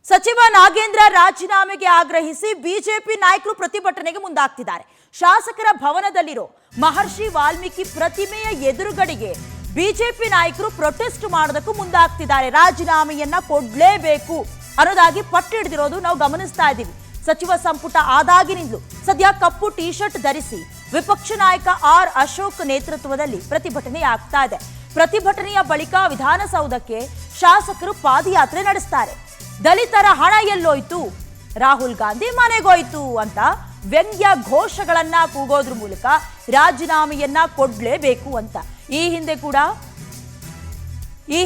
ಸಚಿವ ನಾಗೇಂದ್ರ ರಾಜೀನಾಮೆಗೆ ಆಗ್ರಹಿಸಿ ಬಿಜೆಪಿ ನಾಯಕರು ಪ್ರತಿಭಟನೆಗೆ ಮುಂದಾಗ್ತಿದ್ದಾರೆ. ಶಾಸಕರ ಭವನದಲ್ಲಿರೋ ಮಹರ್ಷಿ ವಾಲ್ಮೀಕಿ ಪ್ರತಿಮೆಯ ಎದುರುಗಡೆಗೆ ಬಿಜೆಪಿ ನಾಯಕರು ಪ್ರೊಟೆಸ್ಟ್ ಮಾಡೋದಕ್ಕೂ ಮುಂದಾಗ್ತಿದ್ದಾರೆ. ರಾಜೀನಾಮೆಯನ್ನ ಕೊಡ್ಲೇಬೇಕು ಅನ್ನೋದಾಗಿ ಪಟ್ಟು ಹಿಡಿದಿರೋದು ನಾವು ಗಮನಿಸ್ತಾ ಇದ್ದೀವಿ. ಸಚಿವ ಸಂಪುಟ ಆದಾಗಿನಿಂದಲೂ ಸದ್ಯ ಕಪ್ಪು ಟಿ ಶರ್ಟ್ ಧರಿಸಿ ವಿಪಕ್ಷ ನಾಯಕ ಆರ್ ಅಶೋಕ್ ನೇತೃತ್ವದಲ್ಲಿ ಪ್ರತಿಭಟನೆ ಆಗ್ತಾ ಇದೆ. ಪ್ರತಿಭಟನೆಯ ಬಳಿಕ ವಿಧಾನಸೌಧಕ್ಕೆ ಶಾಸಕರು ಪಾದಯಾತ್ರೆ ನಡೆಸ್ತಾರೆ. ದಲಿತರ ಹಣ ಎಲ್ಲೋಯ್ತು, ರಾಹುಲ್ ಗಾಂಧಿ ಮನೆಗೋಯ್ತು ಅಂತ ವ್ಯಂಗ್ಯ ಘೋಷಗಳನ್ನ ಕೂಗೋದ್ರ ಮೂಲಕ ರಾಜೀನಾಮೆಯನ್ನ ಕೊಡ್ಲೇಬೇಕು ಅಂತ ಈ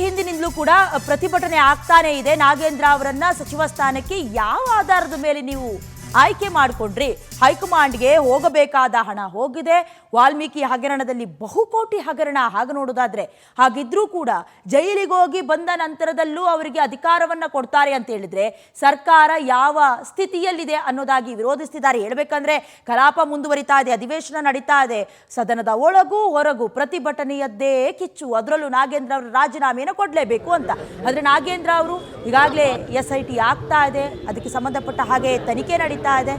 ಹಿಂದಿನಿಂದಲೂ ಕೂಡ ಪ್ರತಿಭಟನೆ ಆಗ್ತಾನೆ ಇದೆ. ನಾಗೇಂದ್ರ ಅವರನ್ನ ಸಚಿವ ಸ್ಥಾನಕ್ಕೆ ಯಾವ ಆಧಾರದ ಮೇಲೆ ನೀವು ಆಯ್ಕೆ ಮಾಡಿಕೊಂಡ್ರಿ? ಹೈಕಮಾಂಡ್ಗೆ ಹೋಗಬೇಕಾದ ಹಣ ಹೋಗಿದೆ. ವಾಲ್ಮೀಕಿ ಹಗರಣದಲ್ಲಿ ಬಹುಕೋಟಿ ಹಗರಣ ಹಾಗೆ ನೋಡೋದಾದ್ರೆ, ಹಾಗಿದ್ರೂ ಕೂಡ ಜೈಲಿಗೆ ಹೋಗಿ ಬಂದ ನಂತರದಲ್ಲೂ ಅವರಿಗೆ ಅಧಿಕಾರವನ್ನ ಕೊಡ್ತಾರೆ ಅಂತ ಹೇಳಿದ್ರೆ ಸರ್ಕಾರ ಯಾವ ಸ್ಥಿತಿಯಲ್ಲಿದೆ ಅನ್ನೋದಾಗಿ ವಿರೋಧಿಸ್ತಿದ್ದಾರೆ. ಹೇಳ್ಬೇಕಂದ್ರೆ ಕಲಾಪ ಮುಂದುವರಿತಾ ಇದೆ, ಅಧಿವೇಶನ ನಡೀತಾ ಇದೆ, ಸದನದ ಒಳಗೂ ಹೊರಗೂ ಪ್ರತಿಭಟನೆಯದ್ದೇ ಕಿಚ್ಚು. ಅದರಲ್ಲೂ ನಾಗೇಂದ್ರ ಅವರು ರಾಜೀನಾಮೆಯನ್ನು ಕೊಡಲೇಬೇಕು ಅಂತ. ಆದ್ರೆ ನಾಗೇಂದ್ರ ಅವರು ಈಗಾಗಲೇ SIT ಆಗ್ತಾ ಇದೆ, ಅದಕ್ಕೆ ಸಂಬಂಧಪಟ್ಟ ಹಾಗೆ ತನಿಖೆ ನಡೀತಾ ಇದೆ.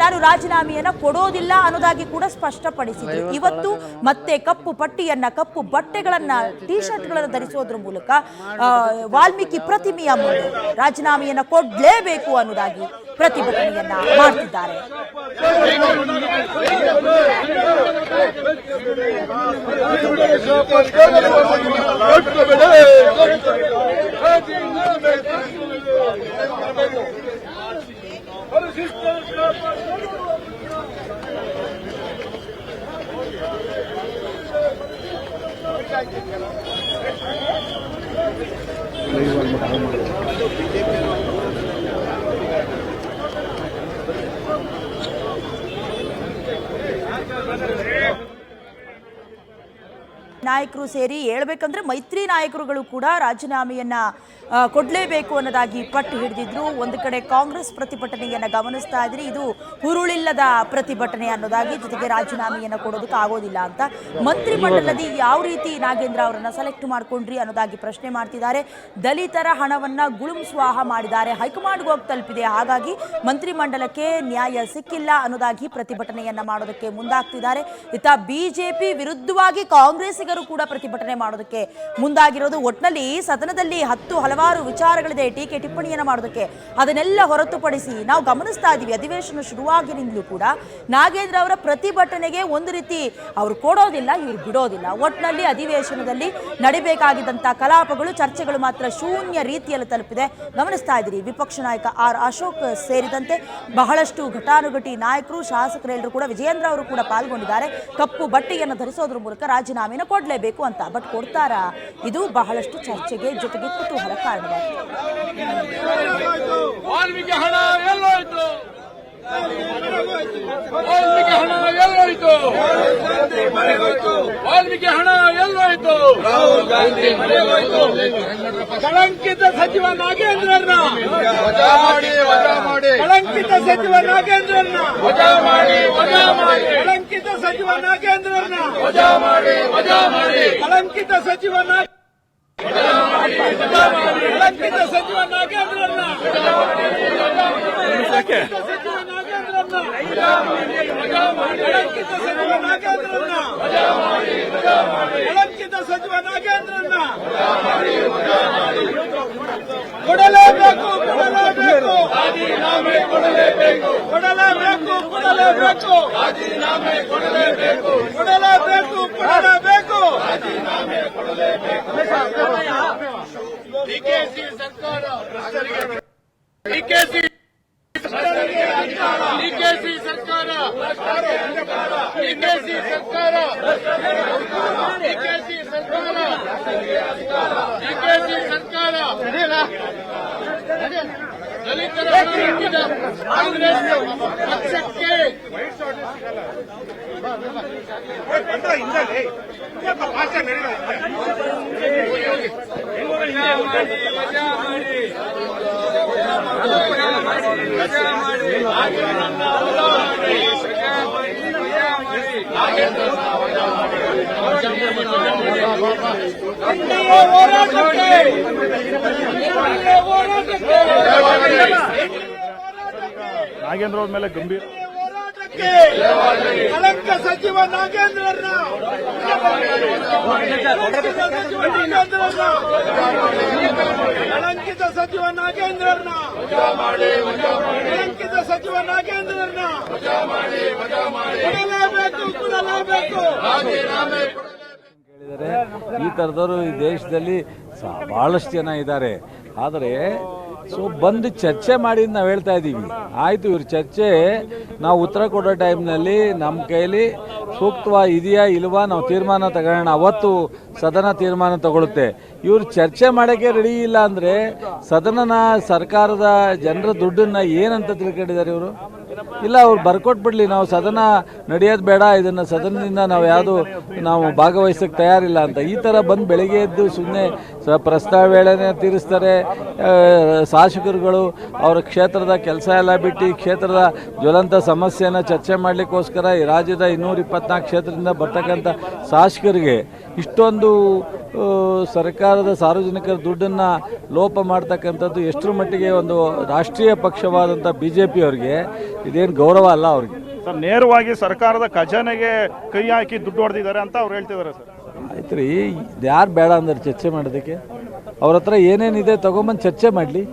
ನಾನು ರಾಜೀನಾಮೆಯನ್ನ ಕೊಡೋದಿಲ್ಲ ಅನ್ನೋದಾಗಿ ಕೂಡ ಸ್ಪಷ್ಟಪಡಿಸಿದ್ರು. ಇವತ್ತು ಮತ್ತೆ ಕಪ್ಪು ಪಟ್ಟಿಯನ್ನ, ಕಪ್ಪು ಬಟ್ಟೆಗಳನ್ನ, ಟಿ ಶರ್ಟ್ಗಳನ್ನು ಧರಿಸೋದ್ರ ಮೂಲಕ ವಾಲ್ಮೀಕಿ ಪ್ರತಿಮೆಯ ಮುಂದೆ ರಾಜೀನಾಮೆಯನ್ನ ಕೊಡ್ಲೇಬೇಕು ಅನ್ನೋದಾಗಿ ಪ್ರತಿಭಟನೆಯನ್ನ ಮಾಡ್ತಿದ್ದಾರೆ. ನಾಯಕರು ಸೇರಿ ಹೇಳ್ಬೇಕಂದ್ರೆ ಮೈತ್ರಿ ನಾಯಕರುಗಳು ಕೂಡ ರಾಜೀನಾಮೆಯನ್ನ ಕೊಡಲೇಬೇಕು ಅನ್ನೋದಾಗಿ ಪಟ್ಟು ಹಿಡಿದಿದ್ರು. ಒಂದು ಕಡೆ ಕಾಂಗ್ರೆಸ್ ಪ್ರತಿಭಟನೆಯನ್ನ ಗಮನಿಸ್ತಾ ಇದ್ರಿ, ಇದು ಹುರುಳಿಲ್ಲದ ಪ್ರತಿಭಟನೆ ಅನ್ನೋದಾಗಿ, ಜೊತೆಗೆ ರಾಜೀನಾಮೆಯನ್ನ ಕೊಡೋದಕ್ಕೆ ಆಗೋದಿಲ್ಲ ಅಂತ. ಮಂತ್ರಿಮಂಡಲದಲ್ಲಿ ಯಾವ ರೀತಿ ನಾಗೇಂದ್ರ ಅವರನ್ನ ಸೆಲೆಕ್ಟ್ ಮಾಡ್ಕೊಂಡ್ರಿ ಅನ್ನೋದಾಗಿ ಪ್ರಶ್ನೆ ಮಾಡ್ತಿದ್ದಾರೆ. ದಲಿತರ ಹಣವನ್ನ ಗುಳುಂ-ಸ್ವಾಹ ಮಾಡಿದ್ದಾರೆ, ಹೈಕಮಾಂಡ್ಗೆ ಹೋಗಿ ತಲುಪಿದೆ, ಹಾಗಾಗಿ ಮಂತ್ರಿಮಂಡಲಕ್ಕೆ ನ್ಯಾಯ ಸಿಕ್ಕಿಲ್ಲ ಅನ್ನೋದಾಗಿ ಪ್ರತಿಭಟನೆಯನ್ನ ಮಾಡೋದಕ್ಕೆ ಮುಂದಾಗ್ತಿದ್ದಾರೆ. ಇತ್ತ ಬಿಜೆಪಿ ವಿರುದ್ಧವಾಗಿ ಕಾಂಗ್ರೆಸ್ಸಿಗರು ಕೂಡ ಪ್ರತಿಭಟನೆ ಮಾಡೋದಕ್ಕೆ ಮುಂದಾಗಿರೋದು. ಒಟ್ನಲ್ಲಿ ಸದನದಲ್ಲಿ ಹಲವಾರು ವಿಚಾರಗಳಿದೆ, ಟೀಕೆ ಟಿಪ್ಪಣಿಯನ್ನ ಮಾಡೋದಕ್ಕೆ. ಅದನ್ನೆಲ್ಲ ಹೊರತುಪಡಿಸಿ ನಾವು ಗಮನಿಸ್ತಾ ಇದ್ದೀವಿ, ಅಧಿವೇಶನ ಶುರುವಾಗಿನಿಂದಲೂ ಕೂಡ ನಾಗೇಂದ್ರ ಅವರ ಪ್ರತಿಭಟನೆಗೆ ಒಂದು ರೀತಿ ಅವರು ಕೊಡೋದಿಲ್ಲ, ಇವರು ಬಿಡೋದಿಲ್ಲ. ಒಟ್ನಲ್ಲಿ ಅಧಿವೇಶನದಲ್ಲಿ ನಡಿಬೇಕಾಗಿದ್ದಂಥ ಕಲಾಪಗಳು, ಚರ್ಚೆಗಳು ಮಾತ್ರ ಶೂನ್ಯ ರೀತಿಯಲ್ಲಿ ತಲುಪಿದೆ. ಗಮನಿಸ್ತಾ ಇದ್ದೀರಿ, ವಿಪಕ್ಷ ನಾಯಕ ಆರ್ ಅಶೋಕ್ ಸೇರಿದಂತೆ ಬಹಳಷ್ಟು ಘಟಾನುಘಟಿ ನಾಯಕರು, ಶಾಸಕರೆಲ್ಲರೂ ಕೂಡ, ವಿಜಯೇಂದ್ರ ಅವರು ಕೂಡ ಪಾಲ್ಗೊಂಡಿದ್ದಾರೆ. ಕಪ್ಪು ಬಟ್ಟೆಯನ್ನು ಧರಿಸೋದ್ರ ಮೂಲಕ ರಾಜೀನಾಮೆಯನ್ನು ಕೊಡಲೇಬೇಕು ಅಂತ. ಬಟ್ ಕೊಡ್ತಾರಾ? ಇದು ಬಹಳಷ್ಟು ಚರ್ಚೆಗೆ ಜೊತೆಗೆ ಕುತೂಹಲ ಕಾರಣವಾಗಿದೆ. ವಾಲ್ಮೀಕಿ ಹಣ ಎಲ್ಲೋಯ್ತು? ವಾಲ್ಮೀಕಿ ಹಣ ಎಲ್ಲೋಯ್ತು? ವಾಲ್ಮೀಕಿ ಹಣ ಎಲ್ಲೋಯ್ತು? ರಾಹುಲ್ ಗಾಂಧಿ ಮನೆಗೋಯ್ತು. ಕಳಂಕಿತ ಸಚಿವ ನಾಗೇಂದ್ರನ್ನ ವಜಾ ಮಾಡಿ, ವಜಾ ಮಾಡಿ. ಕಳಂಕಿತ ಸಚಿವ ನಾಗೇಂದ್ರನ್ನ ವಜಾ ಮಾಡಿ, ವಜಾ ಮಾಡಿ. ಕಳಂಕಿತ ಸಚಿವ ನಾಗೇಂದ್ರನ್ನ ವಜಾ ಮಾಡಿ, ವಜಾ ಮಾಡಿ. ಕಳಂಕಿತ ಸಚಿವ ಕಳಂಕಿತ ಸಚಿವ ನಾಗೇಂದ್ರನ್ನ ಕಳಂಕಿತ ಸಚಿವ ನಾಗೇಂದ್ರನ್ನ ಕೊಡಲೇಬೇಕು, ಕೊಡಲೇಬೇಕು, ರಾಜೀನಾಮೆ ಕೊಡಲೇಬೇಕು, ಕೊಡಲೇಬೇಕು, ಕೊಡಲೇಬೇಕು, ರಾಜೀನಾಮೆ ಕೊಡಲೇಬೇಕು, ಕೊಡಲೇಬೇಕು, ಕೊಡಲೇಬೇಕು, ರಾಜೀನಾಮೆ ಕೊಡಲೇಬೇಕು. ಡಿಕೆಶಿ ಸರ್ಕಾರ, ಡಿಕೆಶಿ ಸರ್ಕಾರ, ಡಿಕೆಶಿ ಸರ್ಕಾರ, ಡಿಕೆಶಿ ಸರ್ಕಾರ, ಡಿಕೆಶಿ ಸರ್ಕಾರ, ಡಿಕೆಶಿ ಸರ್ಕಾರ. ದಲಿತರ ಕಾಂಗ್ರೆಸ್ ಪಕ್ಷಕ್ಕೆ ಹೋರಾಟಕ್ಕೆ ನಾಗೇಂದ್ರ ಅವ್ರ ಮೇಲೆ ಗಂಭೀರ ಹೋರಾಟಕ್ಕೆ ಕಳಂಕ ಸಚಿವ ನಾಗೇಂದ್ರನ್ನ ಕಳಂಕಿತ ಸಚಿವ ನಾಗೇಂದ್ರನ್ನ ಕಳಂಕಿತ ಸಚಿವ ನಾಗೇಂದ್ರನ್ನ ಕೊಡಲೇಬೇಕು ಈ ಥರದವರು ಈ ದೇಶದಲ್ಲಿ ಬಹಳಷ್ಟು ಜನ ಇದ್ದಾರೆ. ಆದರೆ ಬಂದು ಚರ್ಚೆ ಮಾಡಿ ನಾವು ಹೇಳ್ತಾ ಇದ್ದೀವಿ. ಆಯಿತು, ಇವ್ರ ಚರ್ಚೆ ನಾವು ಉತ್ತರ ಕೊಡೋ ಟೈಮ್ನಲ್ಲಿ ನಮ್ಮ ಕೈಲಿ ಸೂಕ್ತವಾ ಇದೆಯಾ ಇಲ್ವಾ ನಾವು ತೀರ್ಮಾನ ತಗೊಳ್ಳೋಣ. ಅವತ್ತು ಸದನ ತೀರ್ಮಾನ ತಗೊಳುತ್ತೆ. ಇವರು ಚರ್ಚೆ ಮಾಡೋಕ್ಕೆ ರೆಡಿ ಇಲ್ಲ ಅಂದರೆ ಸದನನ ಸರ್ಕಾರದ ಜನರ ದುಡ್ಡನ್ನು ಏನಂತ ತಿಳ್ಕೊಂಡಿದ್ದಾರೆ ಇವರು? ಇಲ್ಲ, ಅವ್ರು ಬರ್ಕೊಟ್ಬಿಡ್ಲಿ, ನಾವು ಸದನ ನಡೆಯೋದು ಬೇಡ, ಇದನ್ನು ಸದನದಿಂದ ನಾವು ಭಾಗವಹಿಸೋಕ್ಕೆ ತಯಾರಿಲ್ಲ ಅಂತ. ಈ ಥರ ಬಂದು ಬೆಳಿಗ್ಗೆ ಎದ್ದು ಸುಮ್ಮನೆ ಪ್ರಸ್ತಾವ ವೇಳೆನೇ ತೀರಿಸ್ತಾರೆ. ಶಾಸಕರುಗಳು ಅವರ ಕ್ಷೇತ್ರದ ಕೆಲಸ ಎಲ್ಲ ಬಿಟ್ಟು ಕ್ಷೇತ್ರದ ಜ್ವಲಂತ ಸಮಸ್ಯೆಯನ್ನು ಚರ್ಚೆ ಮಾಡಲಿಕ್ಕೋಸ್ಕರ ಈ ರಾಜ್ಯದ 224 ಕ್ಷೇತ್ರದಿಂದ ಬರ್ತಕ್ಕಂಥ ಶಾಸಕರಿಗೆ ಇಷ್ಟೊಂದು ಸರ್ಕಾರದ ಸಾರ್ವಜನಿಕರ ದುಡ್ಡನ್ನು ಲೋಪ ಮಾಡ್ತಕ್ಕಂಥದ್ದು ಎಷ್ಟರ ಮಟ್ಟಿಗೆ ಒಂದು ರಾಷ್ಟ್ರೀಯ ಪಕ್ಷವಾದಂಥ BJP ಅವರಿಗೆ ಇದೇನು ಗೌರವ ಅಲ್ಲ ಅವ್ರಿಗೆ. ಸರ್, ನೇರವಾಗಿ ಸರ್ಕಾರದ ಖಜಾನೆಗೆ ಕೈ ಹಾಕಿ ದುಡ್ಡು ಹೊಡೆದಿದ್ದಾರೆ ಅಂತ ಅವ್ರು ಹೇಳ್ತಿದ್ದಾರೆ ಸರ್. ಆಯ್ತು ರೀ, ಯಾರು ಬೇಡ ಅಂದ್ರೆ ಚರ್ಚೆ ಮಾಡೋದಕ್ಕೆ? ಅವ್ರ ಹತ್ರ ಏನೇನಿದೆ ತೊಗೊಂಬಂದು ಚರ್ಚೆ ಮಾಡಲಿ.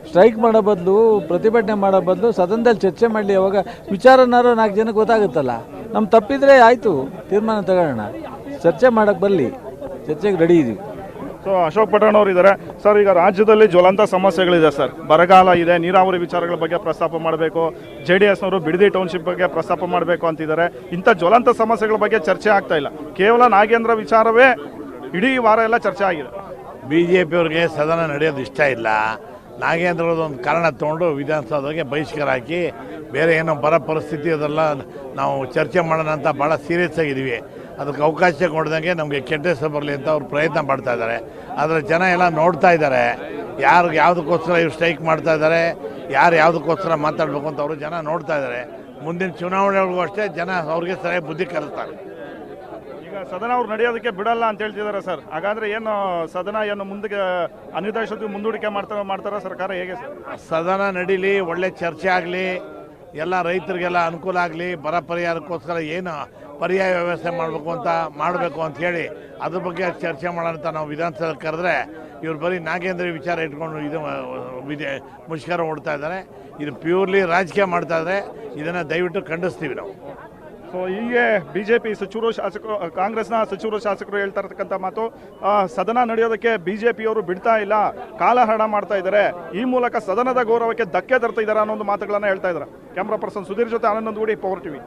ಸ್ಟ್ರೈಕ್ ಮಾಡೋ ಬದಲು, ಪ್ರತಿಭಟನೆ ಮಾಡೋ ಬದಲು ಸದನದಲ್ಲಿ ಚರ್ಚೆ ಮಾಡಲಿ. ಅವಾಗ ವಿಚಾರನಾರು 4 ಜನಕ್ಕೆ ಗೊತ್ತಾಗುತ್ತಲ್ಲ. ನಮ್ಮ ತಪ್ಪಿದ್ರೆ ಆಯಿತು, ತೀರ್ಮಾನ ತಗೊಳ್ಳೋಣ, ಚರ್ಚೆ ಮಾಡೋಕ್ಕೆ ಬರಲಿ, ಚರ್ಚೆಗೆ ರೆಡಿ ಇದ್ದೀವಿ. ಸೊ ಅಶೋಕ್ ಪಠಾಣ್ ಅವರು ಇದ್ದಾರೆ ಸರ್. ಈಗ ರಾಜ್ಯದಲ್ಲಿ ಜ್ವಲಂತ ಸಮಸ್ಯೆಗಳಿದೆ ಸರ್. ಬರಗಾಲ ಇದೆ, ನೀರಾವರಿ ವಿಚಾರಗಳ ಬಗ್ಗೆ ಪ್ರಸ್ತಾಪ ಮಾಡಬೇಕು. JDSನವರು ಬಿಡದಿ ಟೌನ್ಶಿಪ್ ಬಗ್ಗೆ ಪ್ರಸ್ತಾಪ ಮಾಡಬೇಕು ಅಂತಿದ್ದಾರೆ. ಇಂಥ ಜ್ವಲಂತ ಸಮಸ್ಯೆಗಳ ಬಗ್ಗೆ ಚರ್ಚೆ ಆಗ್ತಾ ಇಲ್ಲ. ಕೇವಲ ನಾಗೇಂದ್ರ ವಿಚಾರವೇ ಇಡೀ ವಾರ ಎಲ್ಲ ಚರ್ಚೆ ಆಗಿದೆ. BJP ಅವ್ರಿಗೆ ಸದನ ನಡೆಯೋದು ಇಷ್ಟ ಇಲ್ಲ. ನಾಗೇಂದ್ರದೊಂದು ಕಾರಣ ತೊಗೊಂಡು ವಿಧಾನಸೌಧಕ್ಕೆ ಬಹಿಷ್ಕಾರ ಹಾಕಿ ಬೇರೆ ಏನೋ ಬರ ಪರಿಸ್ಥಿತಿ ಅದೆಲ್ಲ ನಾವು ಚರ್ಚೆ ಮಾಡೋಣ ಅಂತ ಭಾಳ ಸೀರಿಯಸ್ ಆಗಿದ್ದೀವಿ. ಅದಕ್ಕೆ ಅವಕಾಶ ಕೊಡ್ದಂಗೆ ನಮಗೆ ಕೆಟ್ಟ ಹೆಸರು ಬರಲಿ ಅಂತ ಅವ್ರು ಪ್ರಯತ್ನ ಪಡ್ತಾ ಇದ್ದಾರೆ. ಆದರೆ ಜನ ಎಲ್ಲ ನೋಡ್ತಾ ಇದ್ದಾರೆ, ಯಾವುದಕ್ಕೋಸ್ಕರ ಇವ್ರು ಸ್ಟ್ರೈಕ್ ಮಾಡ್ತಾ ಇದ್ದಾರೆ, ಯಾವುದಕ್ಕೋಸ್ಕರ ಮಾತಾಡಬೇಕು ಅಂತ ಅವರು ಜನ ನೋಡ್ತಾ ಇದ್ದಾರೆ. ಮುಂದಿನ ಚುನಾವಣೆಗಳಿಗೂ ಅಷ್ಟೇ ಜನ ಅವ್ರಿಗೆ ಸರಿಯಾಗಿ ಬುದ್ಧಿ ಕಲಿಸ್ತಾರೆ. ಈಗ ಸದನ ಅವ್ರು ನಡೆಯೋದಕ್ಕೆ ಬಿಡಲ್ಲ ಅಂತ ಹೇಳ್ತಿದ್ದಾರೆ ಸರ್. ಹಾಗಾದ್ರೆ ಏನು ಸದನ ಏನು ಮುಂದಕ್ಕೆ ಅನಿರ್ದಿಷ್ಟಕ್ಕೆ ಮುಂದೂಡಿಕೆ ಮಾಡ್ತಾರ ಸರ್ಕಾರ, ಹೇಗೆ ಸರ್? ಸದನ ನಡೀಲಿ, ಒಳ್ಳೆ ಚರ್ಚೆ ಆಗಲಿ, ಎಲ್ಲ ರೈತರಿಗೆಲ್ಲ ಅನುಕೂಲ ಆಗಲಿ, ಬರ ಪರಿಹಾರಕ್ಕೋಸ್ಕರ ಏನು ಪರ್ಯಾಯ ವ್ಯವಸ್ಥೆ ಮಾಡಬೇಕು ಅಂತ ಹೇಳಿ ಅದ್ರ ಬಗ್ಗೆ ಚರ್ಚೆ ಮಾಡೋಣ ಅಂತ ನಾವು ವಿಧಾನಸಭೆ ಕರೆದ್ರೆ ಇವ್ರು ಬರೀ ನಾಗೇಂದ್ರ ವಿಚಾರ ಇಟ್ಕೊಂಡು ಇದು ಮುಷ್ಕರ ಓಡ್ತಾ ಇದ್ದಾರೆ. ಇದು ಪ್ಯೂರ್ಲಿ ರಾಜಕೀಯ ಮಾಡ್ತಾ ಇದ್ದಾರೆ. ಇದನ್ನು ದಯವಿಟ್ಟು ಖಂಡಿಸ್ತೀವಿ ನಾವು. ಸೊ ಹೀಗೆ BJP ಸಚಿವರು, ಶಾಸಕರು, ಕಾಂಗ್ರೆಸ್ನ ಸಚಿವರು, ಶಾಸಕರು ಹೇಳ್ತಾ ಇರ್ತಕ್ಕಂಥ ಮಾತು, ಸದನ ನಡೆಯೋದಕ್ಕೆ BJP ಅವರು ಬಿಡ್ತಾ ಇಲ್ಲ, ಕಾಲಹರಣ ಮಾಡ್ತಾ ಇದ್ದಾರೆ, ಈ ಮೂಲಕ ಸದನದ ಗೌರವಕ್ಕೆ ಧಕ್ಕೆ ತರ್ತಾ ಇದ್ದಾರೆ ಅನ್ನೋ ಒಂದು ಮಾತುಗಳನ್ನ ಹೇಳ್ತಾ ಇದ್ದಾರೆ. ಕ್ಯಾಮ್ರಾ ಪರ್ಸನ್ ಸುಧೀರ್ ಜೊತೆ ಆನಂದ್ ಗೂಡಿ, ಪವರ್ ಟಿವಿ.